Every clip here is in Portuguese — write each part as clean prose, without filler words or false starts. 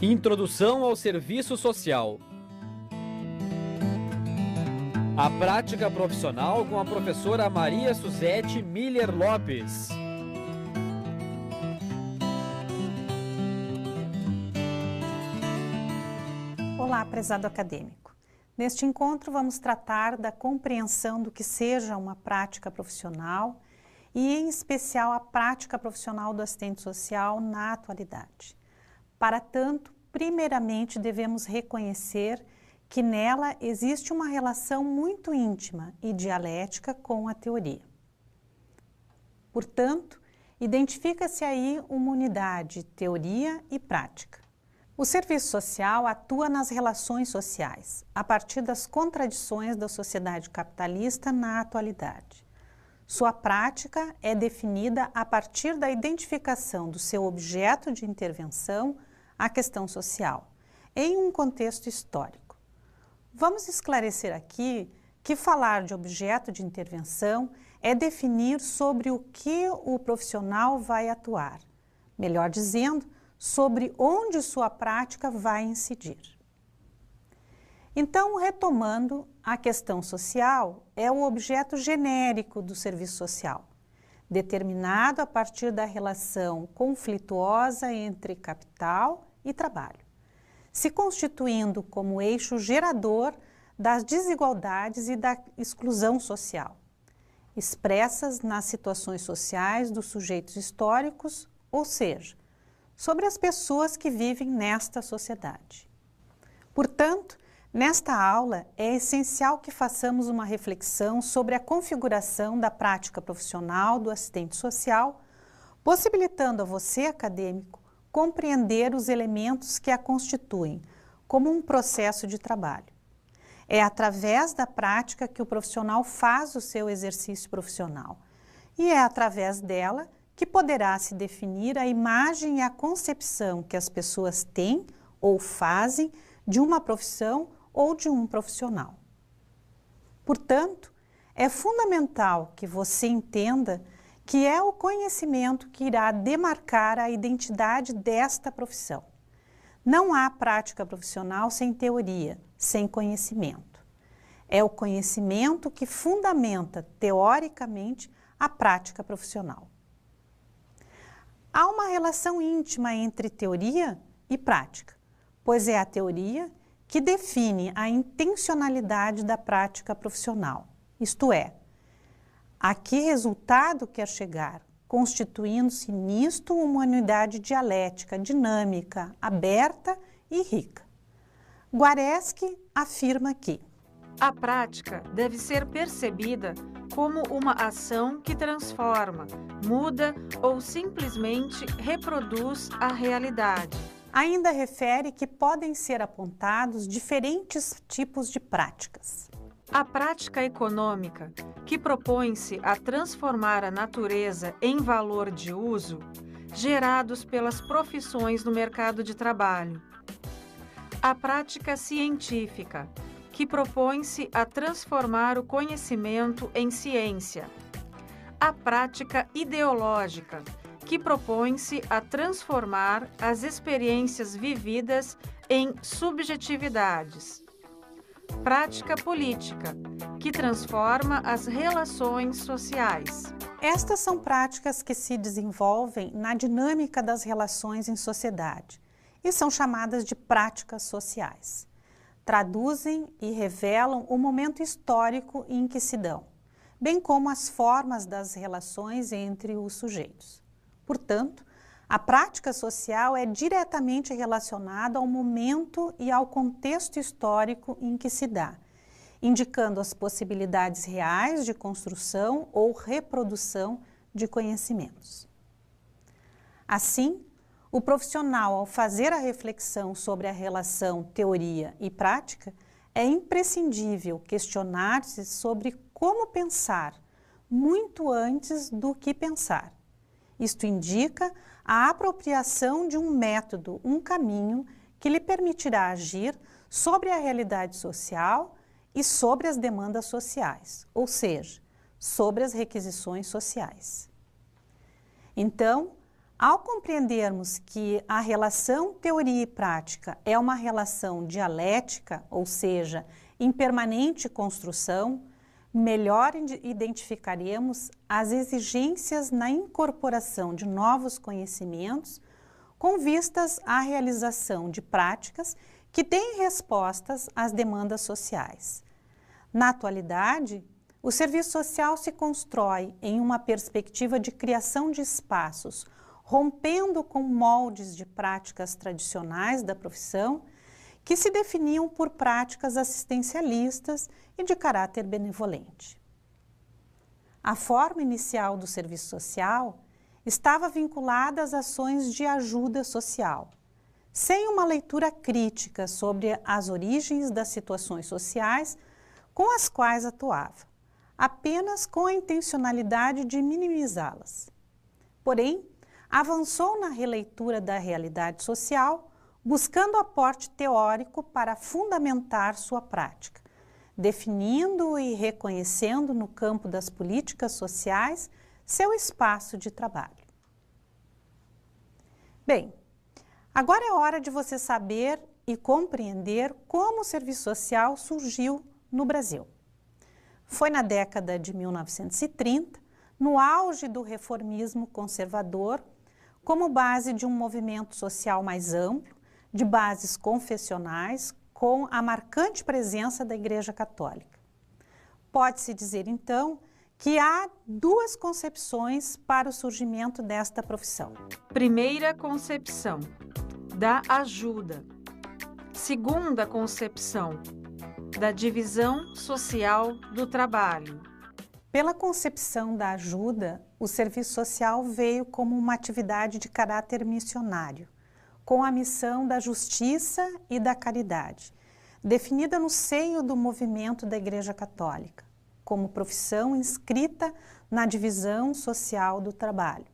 Introdução ao serviço social. A prática profissional com a professora Maria Suzete Miller Lopes. Olá, prezado acadêmico. Neste encontro vamos tratar da compreensão do que seja uma prática profissional e, em especial, a prática profissional do assistente social na atualidade. Para tanto, primeiramente devemos reconhecer que nela existe uma relação muito íntima e dialética com a teoria. Portanto, identifica-se aí uma unidade, teoria e prática. O serviço social atua nas relações sociais, a partir das contradições da sociedade capitalista na atualidade. Sua prática é definida a partir da identificação do seu objeto de intervenção, a questão social, em um contexto histórico. Vamos esclarecer aqui que falar de objeto de intervenção é definir sobre o que o profissional vai atuar, melhor dizendo, sobre onde sua prática vai incidir. Então, retomando, a questão social é o objeto genérico do serviço social, determinado a partir da relação conflituosa entre capital e trabalho, se constituindo como eixo gerador das desigualdades e da exclusão social, expressas nas situações sociais dos sujeitos históricos, ou seja, sobre as pessoas que vivem nesta sociedade. Portanto, nesta aula é essencial que façamos uma reflexão sobre a configuração da prática profissional do assistente social, possibilitando a você, acadêmico, compreender os elementos que a constituem como um processo de trabalho. É através da prática que o profissional faz o seu exercício profissional e é através dela que poderá se definir a imagem e a concepção que as pessoas têm ou fazem de uma profissão ou de um profissional. Portanto, é fundamental que você entenda que é o conhecimento que irá demarcar a identidade desta profissão. Não há prática profissional sem teoria, sem conhecimento. É o conhecimento que fundamenta, teoricamente, a prática profissional. Há uma relação íntima entre teoria e prática, pois é a teoria que define a intencionalidade da prática profissional, isto é, a que resultado quer chegar, constituindo-se nisto uma unidade dialética, dinâmica, aberta e rica. Guareschi afirma que a prática deve ser percebida como uma ação que transforma, muda ou simplesmente reproduz a realidade. Ainda refere que podem ser apontados diferentes tipos de práticas. A prática econômica, que propõe-se a transformar a natureza em valor de uso, gerados pelas profissões no mercado de trabalho. A prática científica, que propõe-se a transformar o conhecimento em ciência. A prática ideológica, que propõe-se a transformar as experiências vividas em subjetividades. Prática política, que transforma as relações sociais. Estas são práticas que se desenvolvem na dinâmica das relações em sociedade e são chamadas de práticas sociais. Traduzem e revelam o momento histórico em que se dão, bem como as formas das relações entre os sujeitos. Portanto, a prática social é diretamente relacionada ao momento e ao contexto histórico em que se dá, indicando as possibilidades reais de construção ou reprodução de conhecimentos. Assim, o profissional, ao fazer a reflexão sobre a relação teoria e prática, é imprescindível questionar-se sobre como pensar, muito antes do que pensar. Isto indica a apropriação de um método, um caminho que lhe permitirá agir sobre a realidade social e sobre as demandas sociais, ou seja, sobre as requisições sociais. Então, Ao compreendermos que a relação teoria e prática é uma relação dialética, ou seja, em permanente construção, melhor identificaremos as exigências na incorporação de novos conhecimentos com vistas à realização de práticas que deem respostas às demandas sociais. Na atualidade, o serviço social se constrói em uma perspectiva de criação de espaços, rompendo com moldes de práticas tradicionais da profissão que se definiam por práticas assistencialistas e de caráter benevolente. A forma inicial do serviço social estava vinculada às ações de ajuda social, sem uma leitura crítica sobre as origens das situações sociais com as quais atuava, apenas com a intencionalidade de minimizá-las. Porém, avançou na releitura da realidade social, buscando aporte teórico para fundamentar sua prática, definindo e reconhecendo no campo das políticas sociais seu espaço de trabalho. Bem, agora é hora de você saber e compreender como o serviço social surgiu no Brasil. Foi na década de 1930, no auge do reformismo conservador, como base de um movimento social mais amplo, de bases confessionais, com a marcante presença da Igreja Católica. Pode-se dizer, então, que há duas concepções para o surgimento desta profissão. Primeira concepção, da ajuda. Segunda concepção, da divisão social do trabalho. Pela concepção da ajuda, o serviço social veio como uma atividade de caráter missionário, com a missão da justiça e da caridade, definida no seio do movimento da Igreja Católica, como profissão inscrita na divisão social do trabalho.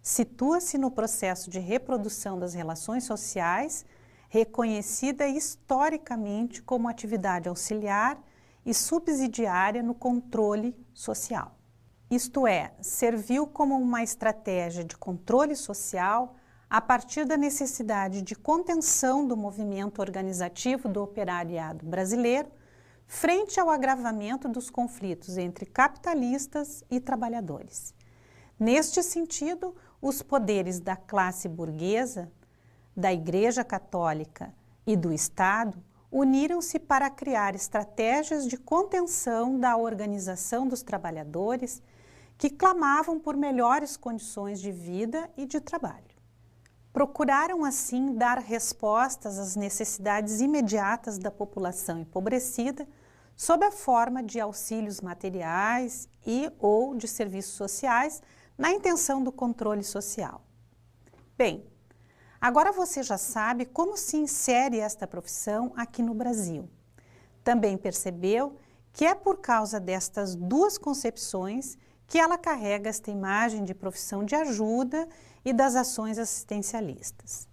Situa-se no processo de reprodução das relações sociais, reconhecida historicamente como atividade auxiliar e subsidiária no controle social. Isto é, serviu como uma estratégia de controle social a partir da necessidade de contenção do movimento organizativo do operariado brasileiro frente ao agravamento dos conflitos entre capitalistas e trabalhadores. Neste sentido, os poderes da classe burguesa, da Igreja Católica e do Estado uniram-se para criar estratégias de contenção da organização dos trabalhadores que clamavam por melhores condições de vida e de trabalho. Procuraram, assim, dar respostas às necessidades imediatas da população empobrecida sob a forma de auxílios materiais e ou de serviços sociais na intenção do controle social. Bem, agora você já sabe como se insere esta profissão aqui no Brasil. Também percebeu que é por causa destas duas concepções que ela carrega esta imagem de profissão de ajuda e das ações assistencialistas.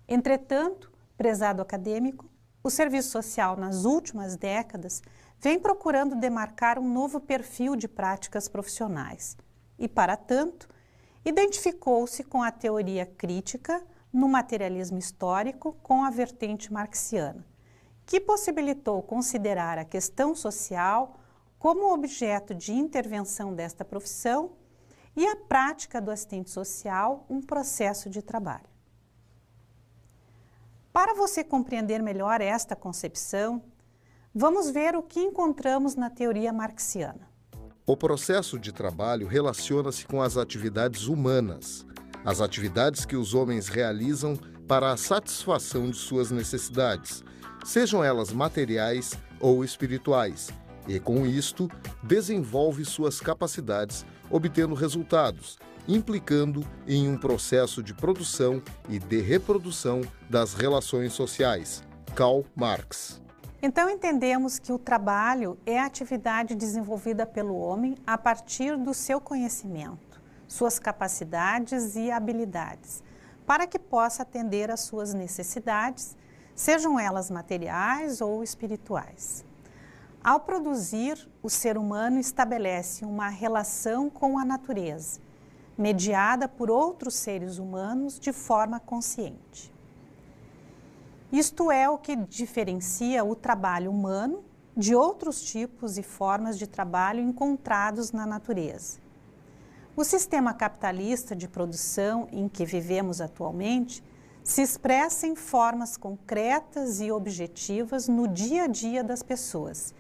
Entretanto, prezado acadêmico, o serviço social nas últimas décadas vem procurando demarcar um novo perfil de práticas profissionais e, para tanto, identificou-se com a teoria crítica no materialismo histórico com a vertente marxiana, que possibilitou considerar a questão social como objeto de intervenção desta profissão e a prática do assistente social um processo de trabalho. Para você compreender melhor esta concepção, vamos ver o que encontramos na teoria marxiana. O processo de trabalho relaciona-se com as atividades humanas, as atividades que os homens realizam para a satisfação de suas necessidades, sejam elas materiais ou espirituais, e com isto desenvolve suas capacidades, obtendo resultados, implicando em um processo de produção e de reprodução das relações sociais. Karl Marx. Então entendemos que o trabalho é a atividade desenvolvida pelo homem a partir do seu conhecimento, suas capacidades e habilidades, para que possa atender às suas necessidades, sejam elas materiais ou espirituais. Ao produzir, o ser humano estabelece uma relação com a natureza, mediada por outros seres humanos de forma consciente. Isto é o que diferencia o trabalho humano de outros tipos e formas de trabalho encontrados na natureza. O sistema capitalista de produção em que vivemos atualmente se expressa em formas concretas e objetivas no dia a dia das pessoas,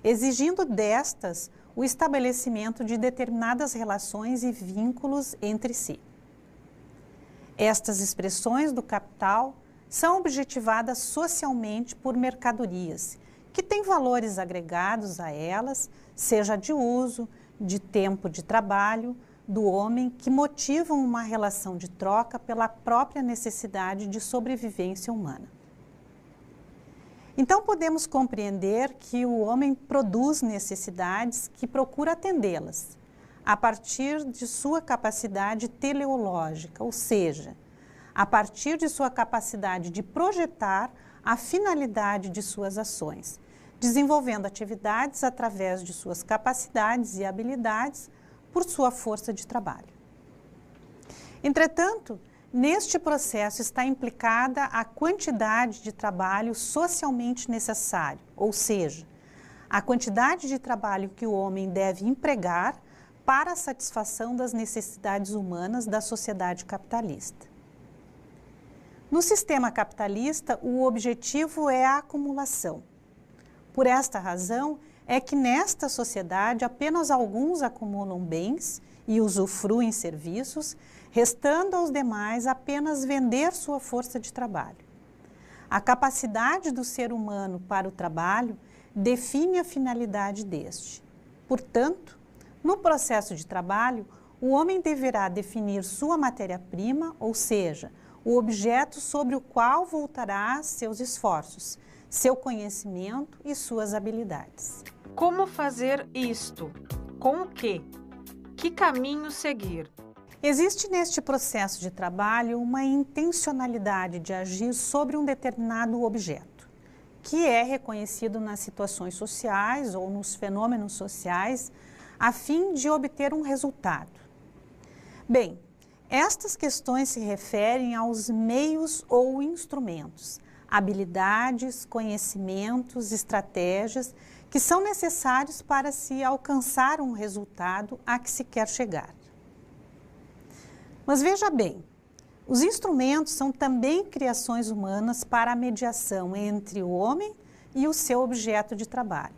exigindo destas o estabelecimento de determinadas relações e vínculos entre si. Estas expressões do capital são objetivadas socialmente por mercadorias, que têm valores agregados a elas, seja de uso, de tempo de trabalho, do homem, que motivam uma relação de troca pela própria necessidade de sobrevivência humana. Então podemos compreender que o homem produz necessidades que procura atendê-las, a partir de sua capacidade teleológica, ou seja, a partir de sua capacidade de projetar a finalidade de suas ações, desenvolvendo atividades através de suas capacidades e habilidades por sua força de trabalho. Entretanto, neste processo está implicada a quantidade de trabalho socialmente necessário, ou seja, a quantidade de trabalho que o homem deve empregar para a satisfação das necessidades humanas da sociedade capitalista. No sistema capitalista, o objetivo é a acumulação. Por esta razão, é que nesta sociedade apenas alguns acumulam bens e usufruem serviços, restando aos demais apenas vender sua força de trabalho. A capacidade do ser humano para o trabalho define a finalidade deste. Portanto, no processo de trabalho, o homem deverá definir sua matéria-prima, ou seja, o objeto sobre o qual voltará seus esforços, seu conhecimento e suas habilidades. Como fazer isto? Com o quê? Que caminho seguir? Existe neste processo de trabalho uma intencionalidade de agir sobre um determinado objeto, que é reconhecido nas situações sociais ou nos fenômenos sociais, a fim de obter um resultado. Bem, estas questões se referem aos meios ou instrumentos, habilidades, conhecimentos, estratégias que são necessários para se alcançar um resultado a que se quer chegar. Mas veja bem, os instrumentos são também criações humanas para a mediação entre o homem e o seu objeto de trabalho.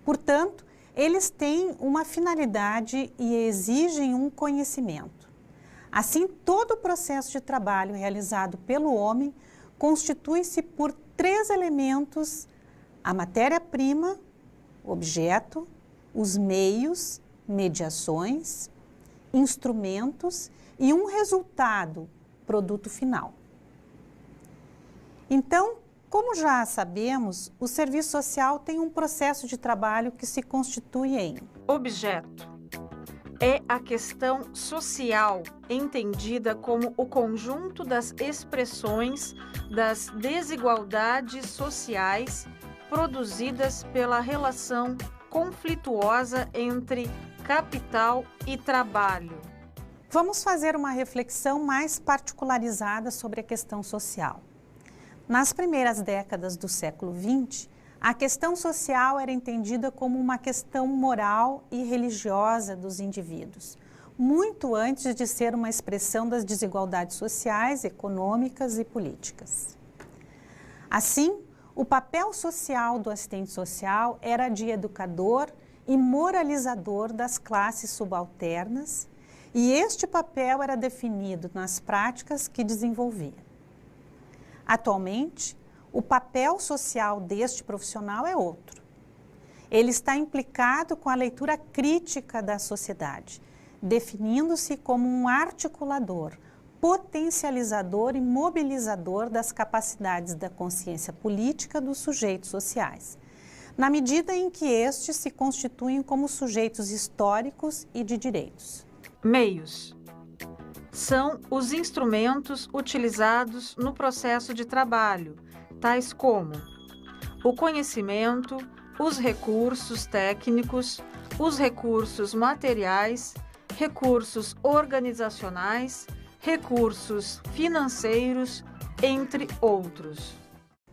Portanto, eles têm uma finalidade e exigem um conhecimento. Assim, todo o processo de trabalho realizado pelo homem constitui-se por 3 elementos: a matéria-prima, objeto, os meios, mediações, instrumentos e um resultado, produto final. Então, como já sabemos, o serviço social tem um processo de trabalho que se constitui em objeto. É a questão social, entendida como o conjunto das expressões das desigualdades sociais produzidas pela relação conflituosa entre capital e trabalho. Vamos fazer uma reflexão mais particularizada sobre a questão social. Nas primeiras décadas do século XX, a questão social era entendida como uma questão moral e religiosa dos indivíduos, muito antes de ser uma expressão das desigualdades sociais, econômicas e políticas. Assim, o papel social do assistente social era de educador e moralizador das classes subalternas, e este papel era definido nas práticas que desenvolvia. Atualmente, o papel social deste profissional é outro. Ele está implicado com a leitura crítica da sociedade, definindo-se como um articulador, potencializador e mobilizador das capacidades da consciência política dos sujeitos sociais, na medida em que estes se constituem como sujeitos históricos e de direitos. Meios. São os instrumentos utilizados no processo de trabalho, tais como o conhecimento, os recursos técnicos, os recursos materiais recursos organizacionais, recursos financeiros, entre outros.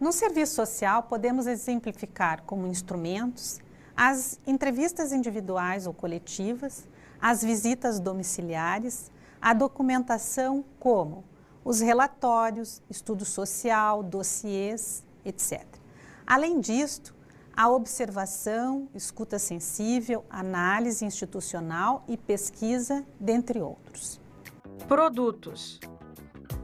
No serviço social, podemos exemplificar como instrumentos as entrevistas individuais ou coletivas, as visitas domiciliares, a documentação como os relatórios, estudo social, dossiês, etc. Além disto, a observação, escuta sensível, análise institucional e pesquisa, dentre outros. Produtos.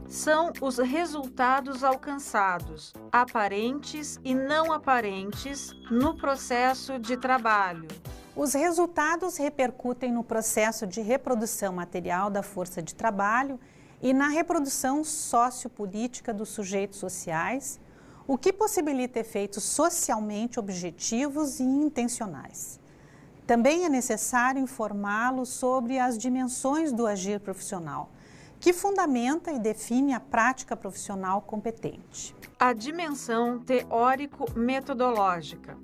São os resultados alcançados, aparentes e não aparentes, no processo de trabalho. Os resultados repercutem no processo de reprodução material da força de trabalho e na reprodução sociopolítica dos sujeitos sociais, o que possibilita efeitos socialmente objetivos e intencionais. Também é necessário informá-los sobre as dimensões do agir profissional, que fundamenta e define a prática profissional competente. A dimensão teórico-metodológica.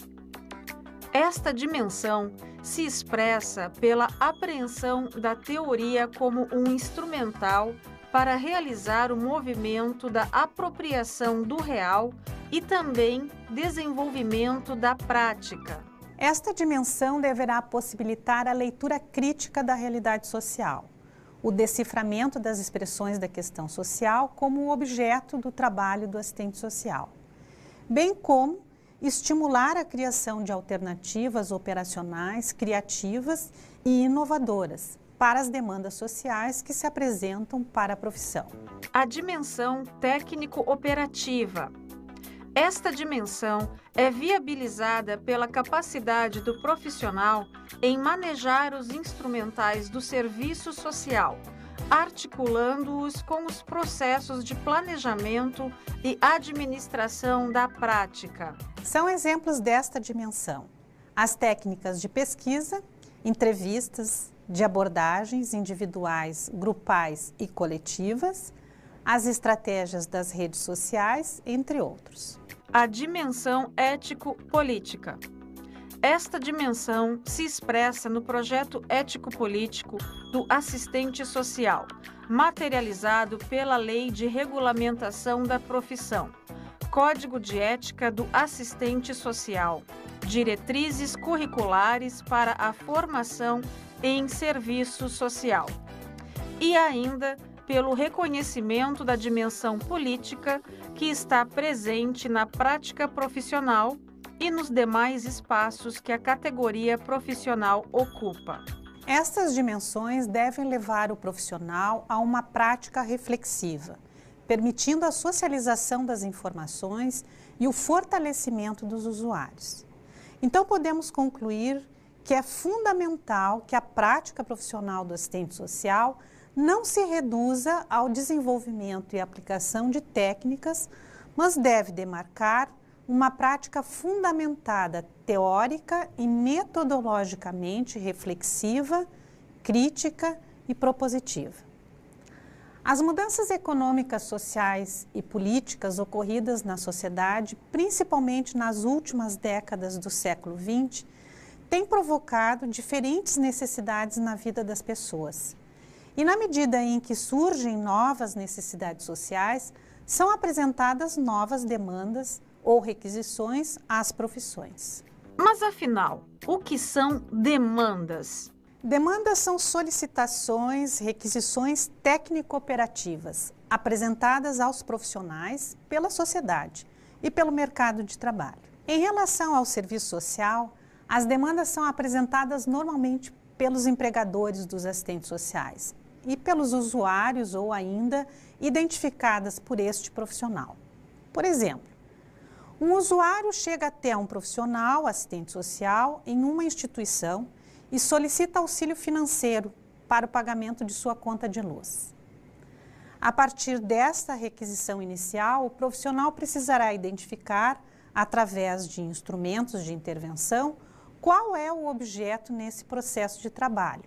Esta dimensão se expressa pela apreensão da teoria como um instrumental para realizar o movimento da apropriação do real e também desenvolvimento da prática. Esta dimensão deverá possibilitar a leitura crítica da realidade social, o deciframento das expressões da questão social como objeto do trabalho do assistente social, bem como estimular a criação de alternativas operacionais, criativas e inovadoras para as demandas sociais que se apresentam para a profissão. A dimensão técnico-operativa. Esta dimensão é viabilizada pela capacidade do profissional em manejar os instrumentais do serviço social, articulando-os com os processos de planejamento e administração da prática. São exemplos desta dimensão as técnicas de pesquisa, entrevistas, de abordagens individuais, grupais e coletivas, as estratégias das redes sociais, entre outros. A dimensão ético-política. Esta dimensão se expressa no projeto ético-político do assistente social, materializado pela Lei de Regulamentação da Profissão, Código de Ética do Assistente Social, diretrizes curriculares para a formação em serviço social. E ainda pelo reconhecimento da dimensão política que está presente na prática profissional e nos demais espaços que a categoria profissional ocupa. Estas dimensões devem levar o profissional a uma prática reflexiva, permitindo a socialização das informações e o fortalecimento dos usuários. Então, podemos concluir que é fundamental que a prática profissional do assistente social não se reduza ao desenvolvimento e aplicação de técnicas, mas deve demarcar uma prática fundamentada teórica e metodologicamente reflexiva, crítica e propositiva. As mudanças econômicas, sociais e políticas ocorridas na sociedade, principalmente nas últimas décadas do século XX, têm provocado diferentes necessidades na vida das pessoas. E na medida em que surgem novas necessidades sociais, são apresentadas novas demandas ou requisições às profissões. Mas afinal, o que são demandas? Demandas são solicitações, requisições técnico-operativas apresentadas aos profissionais pela sociedade e pelo mercado de trabalho. Em relação ao serviço social, as demandas são apresentadas normalmente pelos empregadores dos assistentes sociais e pelos usuários ou ainda identificadas por este profissional. Por exemplo, um usuário chega até um profissional, assistente social, em uma instituição e solicita auxílio financeiro para o pagamento de sua conta de luz. A partir desta requisição inicial, o profissional precisará identificar, através de instrumentos de intervenção, qual é o objeto nesse processo de trabalho,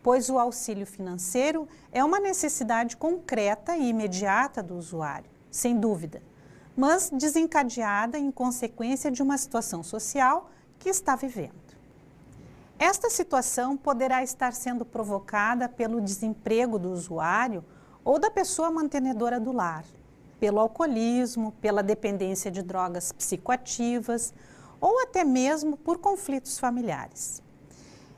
pois o auxílio financeiro é uma necessidade concreta e imediata do usuário, sem dúvida, mas desencadeada em consequência de uma situação social que está vivendo. Esta situação poderá estar sendo provocada pelo desemprego do usuário ou da pessoa mantenedora do lar, pelo alcoolismo, pela dependência de drogas psicoativas ou até mesmo por conflitos familiares.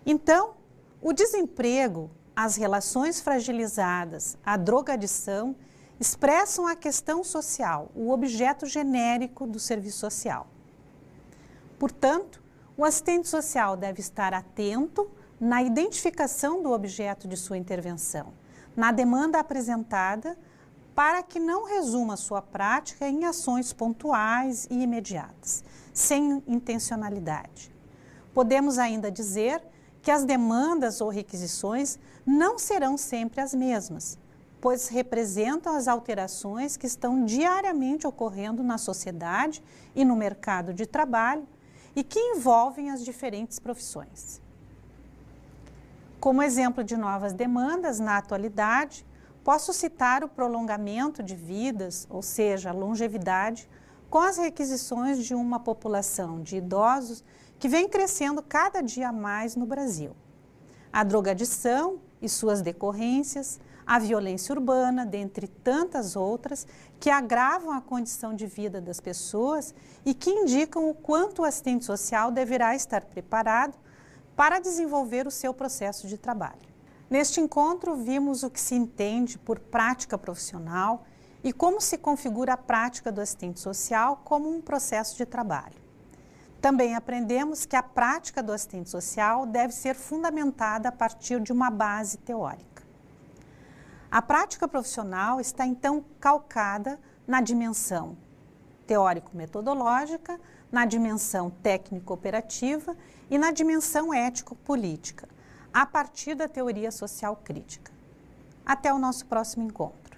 Então, o desemprego, as relações fragilizadas, a drogadição expressam a questão social, o objeto genérico do serviço social. Portanto, o assistente social deve estar atento na identificação do objeto de sua intervenção, na demanda apresentada, para que não resuma sua prática em ações pontuais e imediatas, sem intencionalidade. Podemos ainda dizer que as demandas ou requisições não serão sempre as mesmas, pois representam as alterações que estão diariamente ocorrendo na sociedade e no mercado de trabalho e que envolvem as diferentes profissões. Como exemplo de novas demandas na atualidade, posso citar o prolongamento de vidas, ou seja, a longevidade, com as requisições de uma população de idosos que vem crescendo cada dia mais no Brasil. A drogadição e suas decorrências, a violência urbana, dentre tantas outras, que agravam a condição de vida das pessoas e que indicam o quanto o assistente social deverá estar preparado para desenvolver o seu processo de trabalho. Neste encontro, vimos o que se entende por prática profissional e como se configura a prática do assistente social como um processo de trabalho. Também aprendemos que a prática do assistente social deve ser fundamentada a partir de uma base teórica. A prática profissional está então calcada na dimensão teórico-metodológica, na dimensão técnico-operativa e na dimensão ético-política, a partir da teoria social crítica. Até o nosso próximo encontro.